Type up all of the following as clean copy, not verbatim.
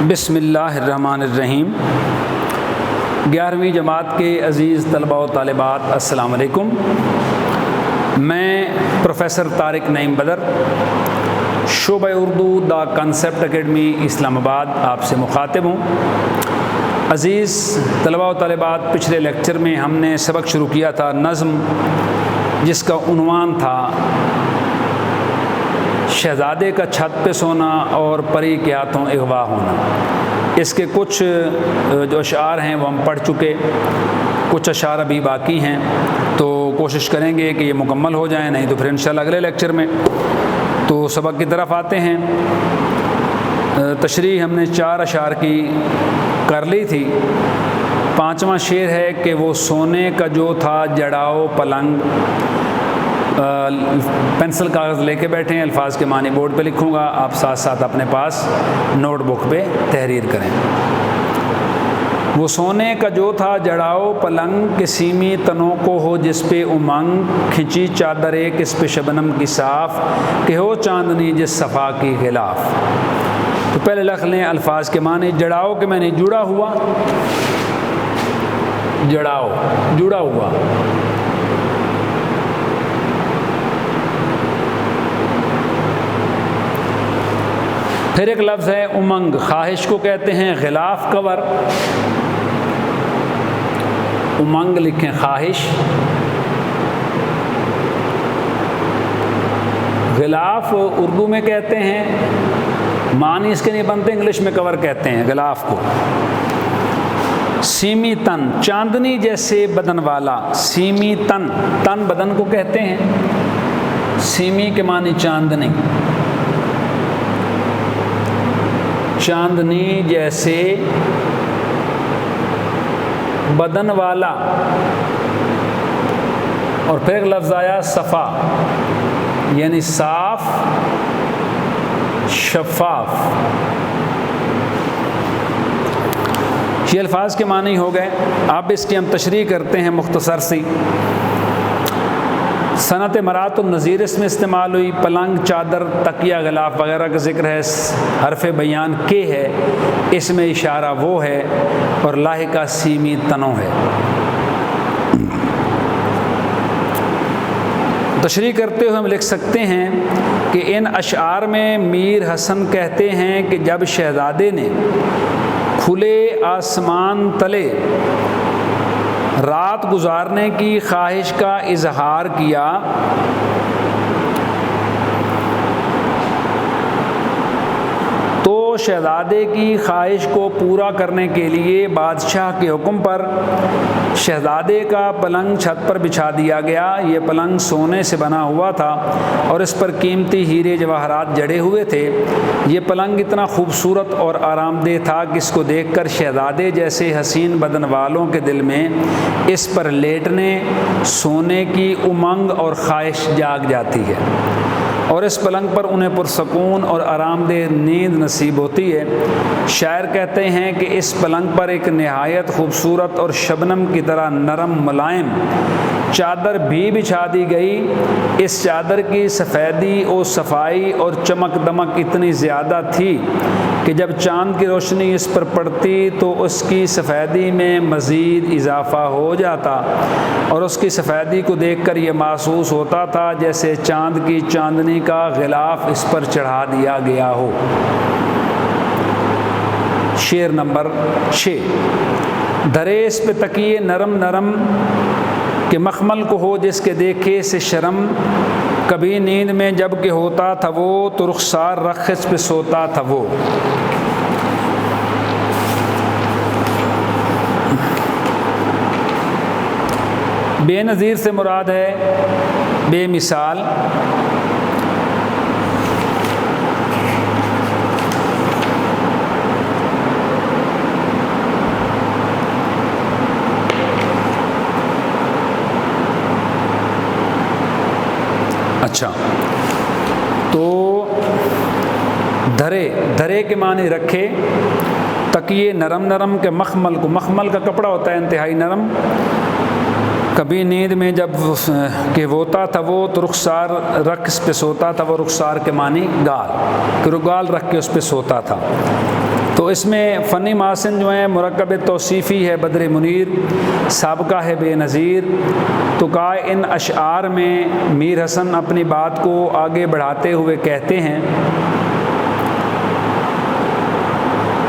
بسم اللہ الرحمن الرحیم۔ 11ویں جماعت کے عزیز طلباء و طالبات، السلام علیکم۔ میں پروفیسر طارق نعیم بدر، شعبہ اردو دا کنسیپٹ اکیڈمی اسلام آباد آپ سے مخاطب ہوں۔ عزیز طلباء و طالبات، پچھلے لیکچر میں ہم نے سبق شروع کیا تھا نظم، جس کا عنوان تھا شہزادے کا چھت پہ سونا اور پری کے ہاتھوں اغوا ہونا۔ اس کے کچھ جو اشعار ہیں وہ ہم پڑھ چکے، کچھ اشعار ابھی باقی ہیں، تو کوشش کریں گے کہ یہ مکمل ہو جائیں، نہیں تو پھر انشاءاللہ اگلے لیکچر میں۔ تو سبق کی طرف آتے ہیں۔ تشریح ہم نے 4 اشعار کی کر لی تھی۔ 5واں شعر ہے کہ وہ سونے کا جو تھا جڑاؤ پلنگ۔ پینسل کاغذ لے کے بیٹھیں، الفاظ کے معنی بورڈ پہ لکھوں گا، آپ ساتھ ساتھ اپنے پاس نوٹ بک پہ تحریر کریں۔ وہ سونے کا جو تھا جڑاؤ پلنگ، کہ سیمی تنوں کو ہو جس پہ امنگ، کھنچی چادر ایک اس پہ شبنم کی صاف، کہ ہو چاندنی جس صفا کی غلاف۔ تو پہلے لکھ لیں الفاظ کے معنی۔ جڑاؤ کے معنی جڑا ہوا، جڑاؤ جڑا ہوا۔ پھر ایک لفظ ہے امنگ، خواہش کو کہتے ہیں غلاف کور۔ امنگ لکھیں خواہش، غلاف اردو میں کہتے ہیں، معنی اس کے نہیں بنتے، انگلش میں کور کہتے ہیں غلاف کو۔ سیمی تن، چاندنی جیسے بدن والا۔ سیمی تن، تن بدن کو کہتے ہیں، سیمی کے معنی چاندنی، چاندنی جیسے بدن والا۔ اور پھر ایک لفظ آیا صفا، یعنی صاف شفاف۔ یہ الفاظ کے معنی ہو گئے۔ اب اس کی ہم تشریح کرتے ہیں مختصر سی۔ صنعت مرات النظیر اس میں استعمال ہوئی۔ پلنگ، چادر، تکیہ، غلاف وغیرہ کا ذکر ہے۔ حرف بیان کے ہے، اس میں اشارہ وہ ہے، اور لاحقہ سیمی تنوں ہے۔ تشریح کرتے ہوئے ہم لکھ سکتے ہیں کہ ان اشعار میں میر حسن کہتے ہیں کہ جب شہزادے نے کھلے آسمان تلے رات گزارنے کی خواہش کا اظہار کیا، تو شہزادے کی خواہش کو پورا کرنے کے لیے بادشاہ کے حکم پر شہزادے کا پلنگ چھت پر بچھا دیا گیا۔ یہ پلنگ سونے سے بنا ہوا تھا اور اس پر قیمتی ہیرے جواہرات جڑے ہوئے تھے۔ یہ پلنگ اتنا خوبصورت اور آرام دہ تھا کہ اس کو دیکھ کر شہزادے جیسے حسین بدن والوں کے دل میں اس پر لیٹنے، سونے کی امنگ اور خواہش جاگ جاتی ہے، اور اس پلنگ پر انہیں پرسکون اور آرام دہ نیند نصیب ہوتی ہے۔ شاعر کہتے ہیں کہ اس پلنگ پر ایک نہایت خوبصورت اور شبنم کی طرح نرم ملائم چادر بھی بچھا دی گئی۔ اس چادر کی سفیدی اور صفائی اور چمک دمک اتنی زیادہ تھی کہ جب چاند کی روشنی اس پر پڑتی تو اس کی سفیدی میں مزید اضافہ ہو جاتا، اور اس کی سفیدی کو دیکھ کر یہ محسوس ہوتا تھا جیسے چاند کی چاندنی کا غلاف اس پر چڑھا دیا گیا ہو۔ شعر نمبر 6۔ دھرے اس پہ تکیے نرم نرم، کہ مخمل کو ہو جس کے دیکھے سے شرم، کبھی نیند میں جب کہ ہوتا تھا وہ، تو رخسار رخص پہ سوتا تھا وہ۔ بے نظیر سے مراد ہے بے مثال۔ اچھا، تو دھرے، دھرے کے معنی رکھے، تکیے نرم نرم، کے مخمل کو، مخمل کا کپڑا ہوتا ہے انتہائی نرم، کبھی نیند میں جب کہ ہوتا تھا وہ تو رخسار رقص پہ سوتا تھا، وہ رخسار کے معنی گال، کہ گال رکھ کے اس پہ سوتا تھا۔ تو اس میں فنی محاسن جو ہیں مرکب توصیفی ہے بدر منیر، سابقہ ہے بے نظیر۔ تو کہا ان اشعار میں میر حسن اپنی بات کو آگے بڑھاتے ہوئے کہتے ہیں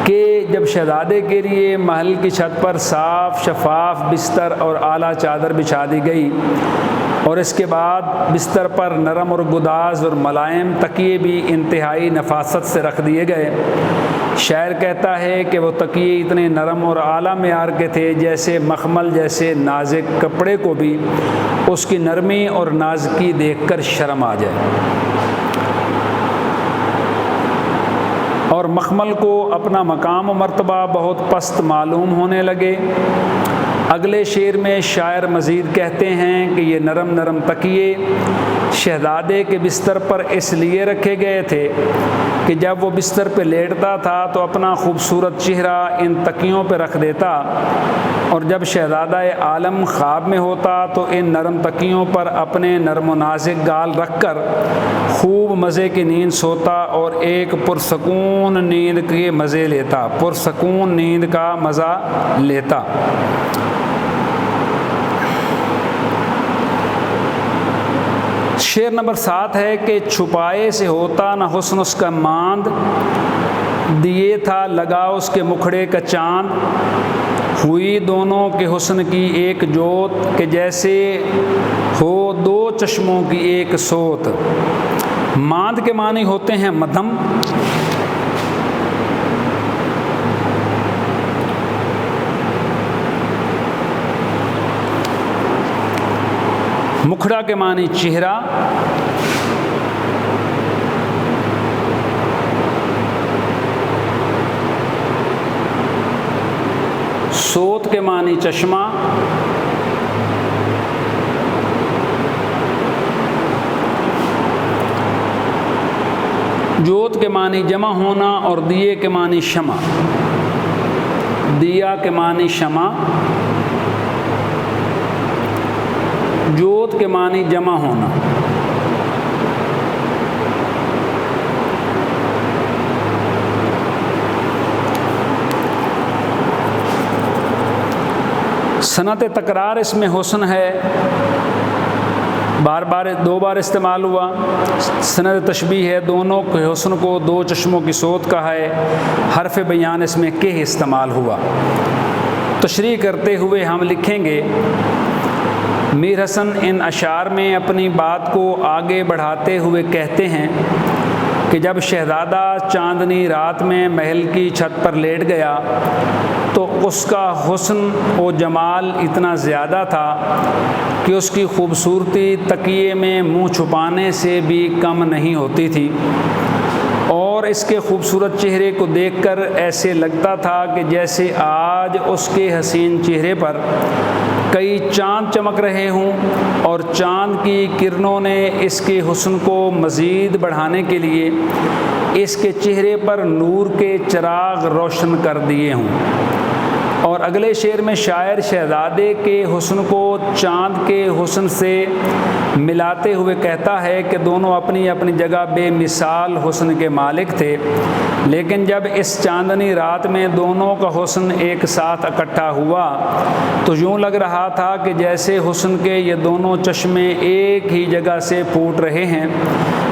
کہ جب شہزادے کے لیے محل کی چھت پر صاف شفاف بستر اور اعلیٰ چادر بچھا دی گئی، اور اس کے بعد بستر پر نرم اور گداز اور ملائم تکیے بھی انتہائی نفاست سے رکھ دیے گئے، شاعر کہتا ہے کہ وہ تکیے اتنے نرم اور اعلیٰ معیار کے تھے جیسے مخمل جیسے نازک کپڑے کو بھی اس کی نرمی اور نازکی دیکھ کر شرم آ جائے، اور مخمل کو اپنا مقام و مرتبہ بہت پست معلوم ہونے لگے۔ اگلے شعر میں شاعر مزید کہتے ہیں کہ یہ نرم نرم تکیے شہزادے کے بستر پر اس لیے رکھے گئے تھے کہ جب وہ بستر پہ لیٹتا تھا تو اپنا خوبصورت چہرہ ان تکیوں پہ رکھ دیتا، اور جب شہزادہ عالم خواب میں ہوتا تو ان نرم تکیوں پر اپنے نرم و نازک گال رکھ کر خوب مزے کی نیند سوتا اور ایک پرسکون نیند کے مزے لیتا، پرسکون نیند کا مزہ لیتا۔ شعر نمبر 7 ہے کہ چھپائے سے ہوتا نہ حسن اس کا ماند، دیے تھا لگا اس کے مکھڑے کا چاند، ہوئی دونوں کے حسن کی ایک جوت کہ جیسے ہو دو چشموں کی ایک سوت۔ ماند کے معنی ہوتے ہیں مدھم، مکھڑا کے معنی چہرہ، سوت کے معنی چشمہ، جوت کے معنی جمع ہونا، اور دیے کے معنی شمع، دیا کے معنی شمع، جوت کے معنی جمع ہونا۔ صنعت تکرار اس میں حسن ہے، دو بار استعمال ہوا۔ صنعت تشبیہ ہے، دونوں کے حسن کو دو چشموں کی سوت کہا ہے۔ حرف بیان اس میں کہ استعمال ہوا۔ تشریح کرتے ہوئے ہم لکھیں گے میر حسن ان اشعار میں اپنی بات کو آگے بڑھاتے ہوئے کہتے ہیں کہ جب شہزادہ چاندنی رات میں محل کی چھت پر لیٹ گیا تو اس کا حسن و جمال اتنا زیادہ تھا کہ اس کی خوبصورتی تکیے میں منہ چھپانے سے بھی کم نہیں ہوتی تھی، اور اس کے خوبصورت چہرے کو دیکھ کر ایسے لگتا تھا کہ جیسے آج اس کے حسین چہرے پر کئی چاند چمک رہے ہوں، اور چاند کی کرنوں نے اس کے حسن کو مزید بڑھانے کے لیے اس کے چہرے پر نور کے چراغ روشن کر دیے ہوں۔ اور اگلے شعر میں شاعر شہزادے کے حسن کو چاند کے حسن سے ملاتے ہوئے کہتا ہے کہ دونوں اپنی اپنی جگہ بے مثال حسن کے مالک تھے، لیکن جب اس چاندنی رات میں دونوں کا حسن ایک ساتھ اکٹھا ہوا تو یوں لگ رہا تھا کہ جیسے حسن کے یہ دونوں چشمے ایک ہی جگہ سے پھوٹ رہے ہیں،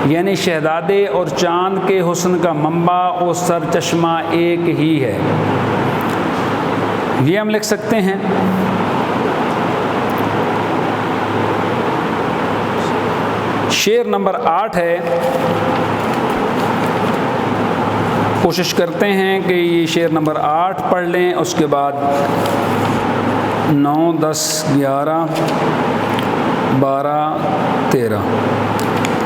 یعنی شہزادے اور چاند کے حسن کا منبع اور سر چشمہ ایک ہی ہے۔ یہ ہم لکھ سکتے ہیں شعر نمبر 8 ہے، کوشش کرتے ہیں کہ یہ شعر نمبر 8 پڑھ لیں، اس کے بعد 9، 10، 11، 12، 13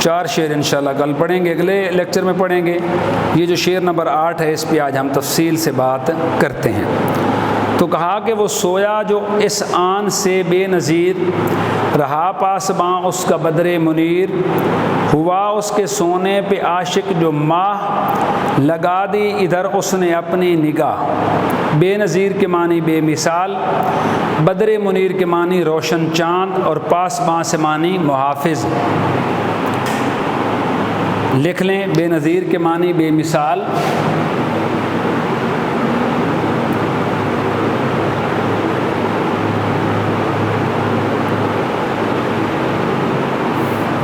4 شعر انشاءاللہ کل پڑھیں گے، اگلے لیکچر میں پڑھیں گے۔ یہ جو شعر نمبر 8 ہے اس پہ آج ہم تفصیل سے بات کرتے ہیں۔ تو کہا کہ وہ سویا جو اس آن سے بے نظیر، رہا پاسباں اس کا بدر منیر، ہوا اس کے سونے پہ عاشق جو ماہ، لگا دی ادھر اس نے اپنی نگاہ، بے نظیر کے معنی بے مثال، بدر منیر کے معنی روشن چاند، اور پاسباں سے معنی محافظ۔ لکھ لیں، بے نظیر کے معنی بے مثال،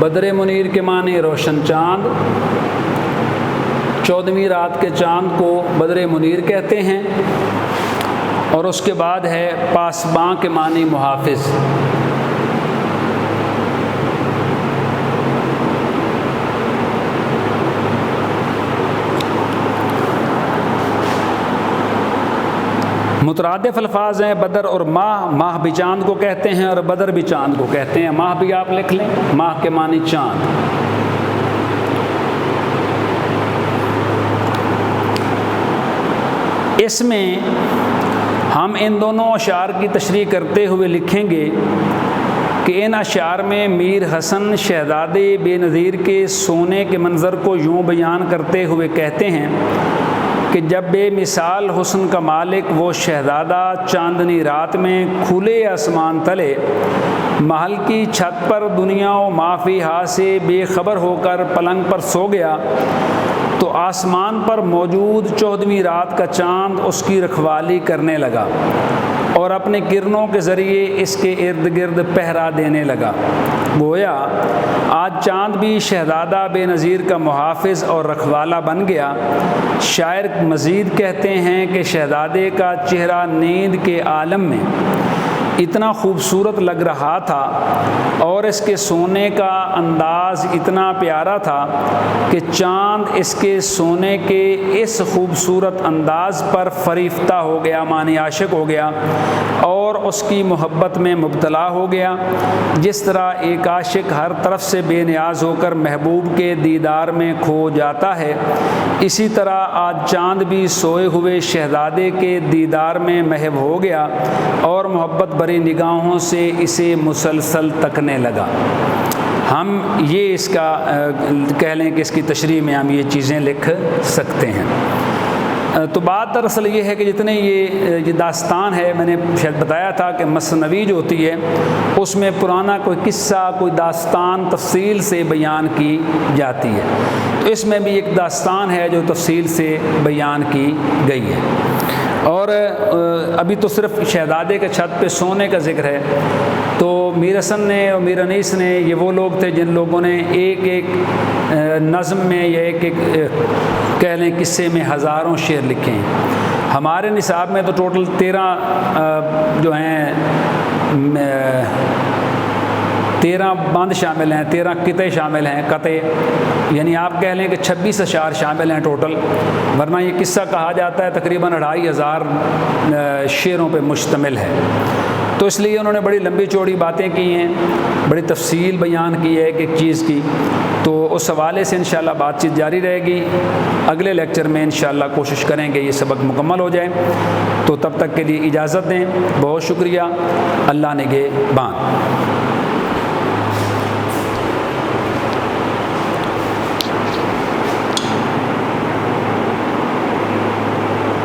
بدر منیر کے معنی روشن چاند، 14ویں رات کے چاند کو بدر منیر کہتے ہیں، اور اس کے بعد ہے پاسباں کے معنی محافظ۔ مترادف الفاظ ہیں بدر اور ماہ، ماہ بھی چاند کو کہتے ہیں اور بدر بھی چاند کو کہتے ہیں۔ ماہ بھی آپ لکھ لیں، ماہ کے معنی چاند۔ اس میں ہم ان دونوں اشعار کی تشریح کرتے ہوئے لکھیں گے کہ ان اشعار میں میر حسن شہزادے بے نظیر کے سونے کے منظر کو یوں بیان کرتے ہوئے کہتے ہیں کہ جب بے مثال حسن کا مالک وہ شہزادہ چاندنی رات میں کھلے آسمان تلے محل کی چھت پر دنیا و ما فیہا سے بے خبر ہو کر پلنگ پر سو گیا، تو آسمان پر موجود 14ویں رات کا چاند اس کی رکھوالی کرنے لگا اور اپنے کرنوں کے ذریعے اس کے ارد گرد پہرا دینے لگا۔ گویا آج چاند بھی شہزادہ بے نظیر کا محافظ اور رکھوالا بن گیا۔ شاعر مزید کہتے ہیں کہ شہزادے کا چہرہ نیند کے عالم میں اتنا خوبصورت لگ رہا تھا اور اس کے سونے کا انداز اتنا پیارا تھا کہ چاند اس کے سونے کے اس خوبصورت انداز پر فریفتہ ہو گیا، معنی عاشق ہو گیا اور اس کی محبت میں مبتلا ہو گیا۔ جس طرح ایک عاشق ہر طرف سے بے نیاز ہو کر محبوب کے دیدار میں کھو جاتا ہے، اسی طرح آج چاند بھی سوئے ہوئے شہزادے کے دیدار میں محو ہو گیا اور محبت بری نگاہوں سے اسے مسلسل تکنے لگا۔ ہم یہ اس کا کہہ لیں کہ اس کی تشریح میں ہم یہ چیزیں لکھ سکتے ہیں۔ تو بات دراصل یہ ہے کہ جتنے یہ داستان ہے، میں نے شاید بتایا تھا کہ مثنوی جو ہوتی ہے اس میں پرانا کوئی قصہ، کوئی داستان تفصیل سے بیان کی جاتی ہے، تو اس میں بھی ایک داستان ہے جو تفصیل سے بیان کی گئی ہے۔ اور ابھی تو صرف شہزادے کے چھت پہ سونے کا ذکر ہے، تو میر حسن نے اور میر انیس نے یہ وہ لوگ تھے جن لوگوں نے ایک ایک نظم میں یا ایک ایک کہہ لیں قصے میں ہزاروں شعر لکھے ہیں۔ ہمارے نصاب میں تو ٹوٹل 13 جو ہیں 13 بند شامل ہیں، 13 قطعے شامل ہیں، قطعے یعنی آپ کہہ لیں کہ 26 اشعار شامل ہیں ٹوٹل، ورنہ یہ قصہ کہا جاتا ہے تقریباً 2500 شعروں پہ مشتمل ہے۔ تو اس لیے انہوں نے بڑی لمبی چوڑی باتیں کی ہیں، بڑی تفصیل بیان کی ہے ایک ایک چیز کی، تو اس حوالے سے انشاءاللہ بات چیت جاری رہے گی۔ اگلے لیکچر میں انشاءاللہ کوشش کریں گے یہ سبق مکمل ہو جائے، تو تب تک کے لیے اجازت دیں۔ بہت شکریہ، اللہ نگہبان۔